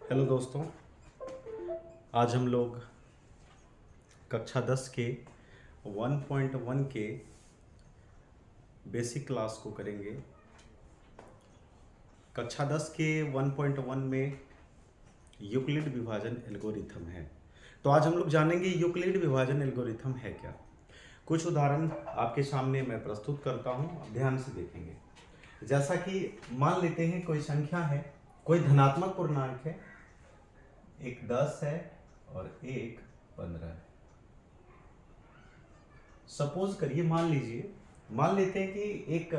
Hello दोस्तों, आज हम लोग कक्षा 10 के 1.1 के बेसिक क्लास को करेंगे। कक्षा 10 के 1.1 में यूक्लिड विभाजन एल्गोरिथम है। तो आज हम लोग जानेंगे यूक्लिड विभाजन एल्गोरिथम है क्या। कुछ उदाहरण आपके सामने मैं प्रस्तुत करता हूँ, आप ध्यान से देखेंगे। जैसा कि मान लेते हैं कोई संख्या है, कोई धनात्मक पूर्णांक है, एक 10 है और एक 15 है। सपोज करिए, मान लेते हैं कि एक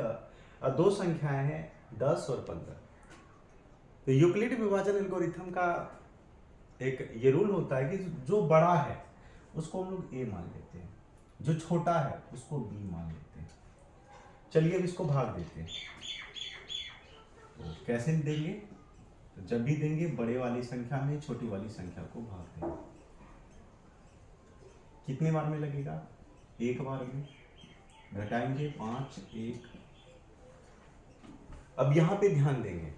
दो संख्याएं हैं 10 और 15। तो यूक्लिड विभाजन एल्गोरिथम का एक ये रूल होता है कि जो बड़ा है उसको हम लोग ए मान लेते हैं, जो छोटा है उसको बी मान लेते हैं। चलिए अब इसको भाग देते हैं। तो कैसे देंगे? तो जब भी देंगे बड़े वाली संख्या में छोटी वाली संख्या को भाग देंगे। कितने बार में लगेगा? एक बार में। घटाएंगे 5 1। अब यहां पे ध्यान देंगे,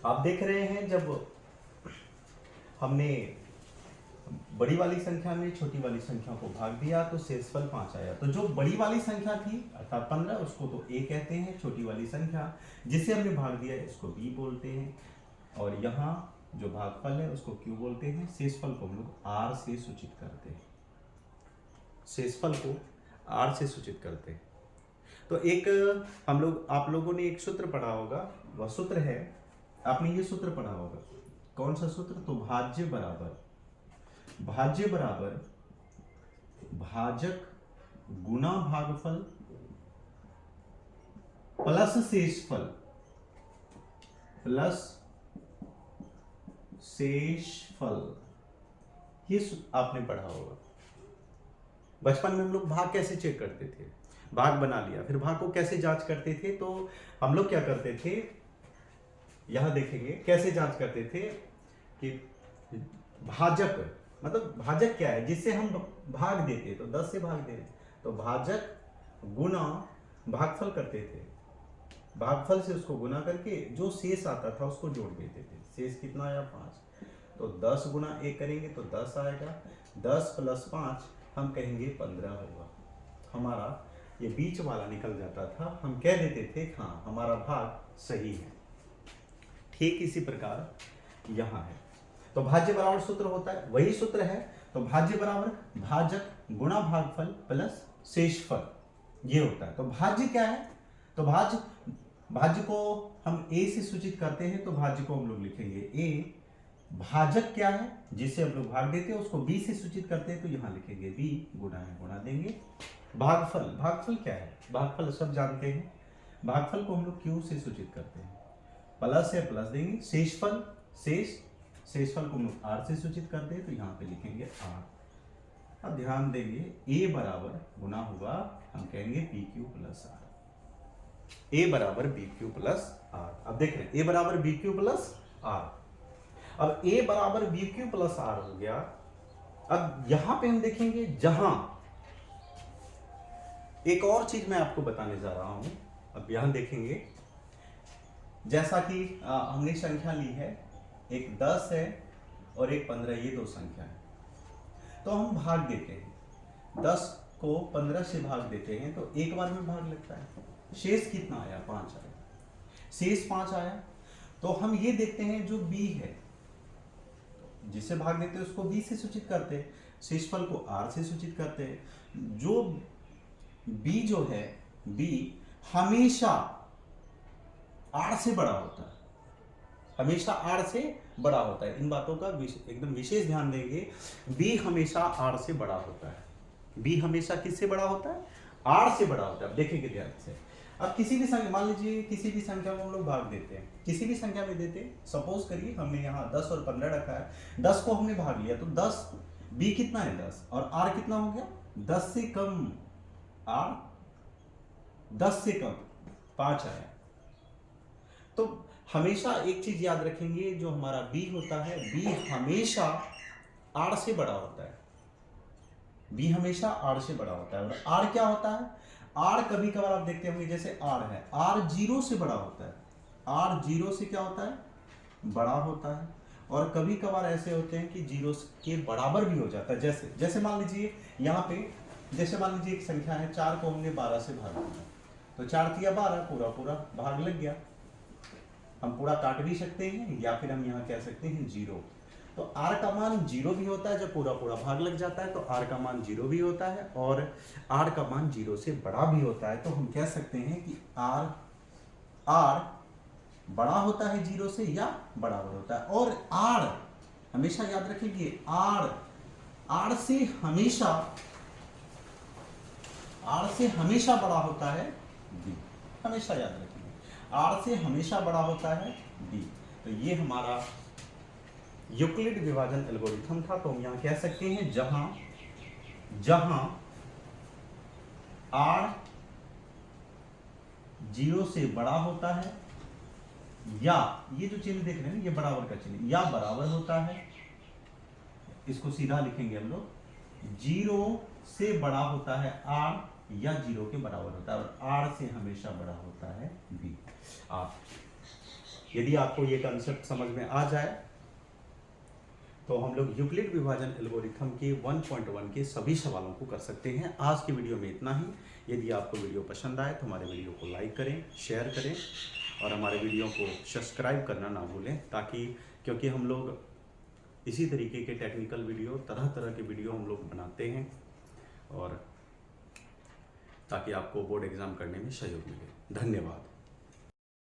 आप देख रहे हैं जब हमने बड़ी वाली संख्या में छोटी वाली संख्या को भाग दिया तो शेषफल 5 आया। तो जो बड़ी वाली संख्या थी अर्थात 15, उसको तो ए कहते हैं। छोटी वाली संख्या जिसे हमने भाग दिया इसको बी बोलते हैं, और यहाँ जो भागफल है उसको क्यू बोलते हैं। शेषफल को हम लोग आर से सूचित करते हैं। शेषफल को आर से सूचित करते हैं। तो एक आप लोगों ने एक सूत्र पढ़ा होगा, वह सूत्र है, आपने ये सूत्र पढ़ा होगा। कौन सा सूत्र? तो भाज्य बराबर भाजक गुना भागफल प्लस शेषफल। ये आपने पढ़ा होगा। बचपन में हम लोग भाग कैसे चेक करते थे? भाग बना लिया, फिर भाग को कैसे जांच करते थे? तो हम लोग क्या करते थे, यहां देखेंगे कैसे जांच करते थे कि भाजक, मतलब भाजक क्या है जिससे हम भाग देते, तो 10 से भाग दे, तो भाजक गुना भागफल करते थे। भागफल से उसको गुना करके जो शेष आता था उसको जोड़ देते थे। शेष कितना आया? 5। तो 10 गुना 1 करेंगे तो 10 आएगा। 10 + 5 हम कहेंगे 15 होगा। हमारा ये बीच वाला निकल जाता था, हम कह देते थे हाँ हमारा भाग सही है। ठीक इसी प्रकार यहाँ है। तो भाज्य बराबर सूत्र होता है, वही सूत्र है। तो भाज्य बराबर भाजक गुणा भागफल प्लस शेषफल, ये होता है। तो भाज्य क्या है? तो भाज्य को हम ए से सूचित करते हैं, तो भाज्य को हम लोग लिखेंगे ए। भाजक क्या है? जिसे हम लोग भाग देते हैं उसको बी से सूचित करते हैं, तो यहाँ लिखेंगे बी। गुणा देंगे। भागफल क्या है? भागफल सब जानते हैं। भागफल को हम लोग क्यू से सूचित करते हैं। प्लस है, प्लस देंगे। शेषफल को हम लोग आर से सूचित करते हैं, तो यहाँ पे लिखेंगे आर। अब ध्यान देंगे, ए बराबर गुना हुआ, हम कहेंगे पी क्यू प्लस आर। ए बराबर बी क्यू प्लस आर। अब देख रहे हैं ए बराबर बी क्यू प्लस आर। अब ए बराबर बी क्यू प्लस आर हो गया। अब यहां पे हम देखेंगे, जहां एक और चीज मैं आपको बताने जा रहा हूं। अब यहां देखेंगे, जैसा कि हमने संख्या ली है, एक 10 है और एक 15, ये दो संख्या है। तो हम भाग देते हैं, 10 को 15 से भाग देते हैं तो एक बार में भाग लगता है। शेष कितना आया? 5 आया। शेष 5 आया। तो हम ये देखते हैं जो बी है, जिसे भाग देते हैं उसको बी से सूचित करते हैं, शेषफल को आर से सूचित करते हैं। जो बी जो है, बी हमेशा आर से बड़ा होता है, हमेशा आर से बड़ा होता है। इन बातों का एकदम विशेष ध्यान देंगे। बी हमेशा आर से बड़ा होता है। बी हमेशा किससे बड़ा होता है? आर से बड़ा होता है। अब देखेंगे ध्यान से। अब किसी भी संख्या, मान लीजिए किसी भी संख्या को हम लोग भाग देते हैं, किसी भी संख्या में देते हैं। सपोज करिए हमने यहाँ 10 और 15 रखा है, 10 को हमने भाग लिया तो 10, बी कितना है? 10, और आर कितना हो गया? 10 से कम। आर 10 से कम 5 आया। तो हमेशा एक चीज याद रखेंगे, जो हमारा बी होता है, बी हमेशा आर से बड़ा होता है। बी हमेशा आर से बड़ा होता है। और आर क्या होता है? आर कभी कभार आप देखते होंगे, जैसे आर है, आर 0 से बड़ा होता है। आर 0 से क्या होता है? बड़ा होता है, और कभी कभार ऐसे होते हैं कि 0 के बराबर भी हो जाता है। जैसे जैसे मान लीजिए यहाँ पे, जैसे मान लीजिए एक संख्या है, 4 को हमने 12 से भाग दिया, तो 4 तिया 12, पूरा पूरा भाग लग गया। हम पूरा काट भी सकते हैं, या फिर हम यहाँ कह सकते हैं 0। तो r का मान 0 भी होता है जब पूरा पूरा भाग लग जाता है, तो r का मान 0 भी होता है, और r का मान 0 से बड़ा भी होता है। तो हम कह सकते हैं कि r बड़ा होता है 0 से या बराबर होता है। और r हमेशा याद रखिए, r से हमेशा बड़ा होता है b, हमेशा याद रखिए, r से हमेशा बड़ा होता है b। तो ये हमारा यूक्लिड विभाजन एल्गोरिथम था। तो हम यहां कह सकते हैं जहां r 0 से बड़ा होता है, या ये जो चिन्ह देख रहे हैं ये बराबर का चिन्ह, या बराबर होता है, इसको सीधा लिखेंगे हम लोग, 0 से बड़ा होता है r, या 0 के बराबर होता है, और r से हमेशा बड़ा होता है b। आप यदि आपको ये कंसेप्ट समझ में आ जाए तो हम लोग यूक्लिड विभाजन एल्गोरिथम के 1.1 के सभी सवालों को कर सकते हैं। आज की वीडियो में इतना ही। यदि आपको वीडियो पसंद आए तो हमारे वीडियो को लाइक करें, शेयर करें, और हमारे वीडियो को सब्सक्राइब करना ना भूलें, ताकि क्योंकि हम लोग इसी तरीके के टेक्निकल वीडियो, तरह तरह के वीडियो हम लोग बनाते हैं, और ताकि आपको बोर्ड एग्ज़ाम करने में सहयोग मिले। धन्यवाद।